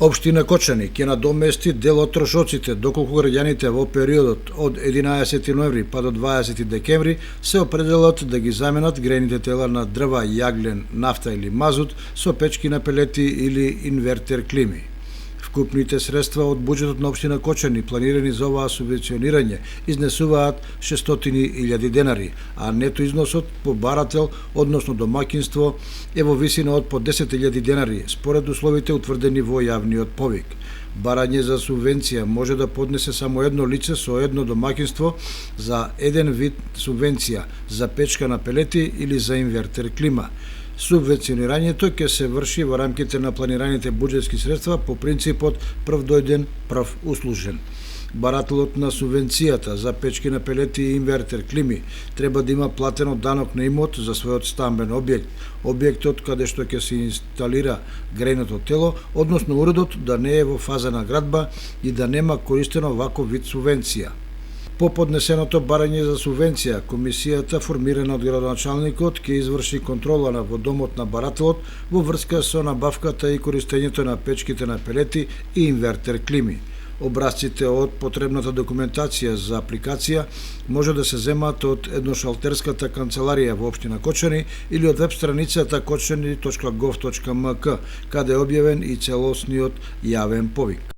Општина Кочани ќе надомести дел од трошоците доколку граѓаните во периодот од 11 ноември па до 20 декември се определат да ги заменат грејните тела на дрва, јаглен, нафта или мазут со печки на пелети или инвертер клими. Вкупните средства од буџетот на општина Кочани планирани за оваа субвенционирање изнесуваат 600.000 денари, а нето износот по барател, односно домаќинство, е во висина од по 10.000 денари, според условите утврдени во јавниот повик. Барање за субвенција може да поднесе само едно лице со едно домаќинство за еден вид субвенција, за печка на пелети или за инвертер клима. Субвенционирањето ќе се врши во рамките на планираните буџетски средства по принципот прв дојден, прв услужен. Барателот на субвенцијата за печки на пелети и инвертер клими треба да има платено данок на имот за својот стамбен објект, објектот каде што ќе се инсталира грејното тело, односно уредот да не е во фаза на градба и да нема користено ваков вид субвенција. По поднесеното барање за субвенција, комисијата формирана од градоначалникот ќе изврши контрола во домот на барателот во врска со набавката и користењето на печките на пелети и инвертер клими. Образците од потребната документација за апликација може да се земат од едношалтерската канцеларија во општина Кочани или од веб страницата kočani.gov.mk, каде е објавен и целосниот јавен повик.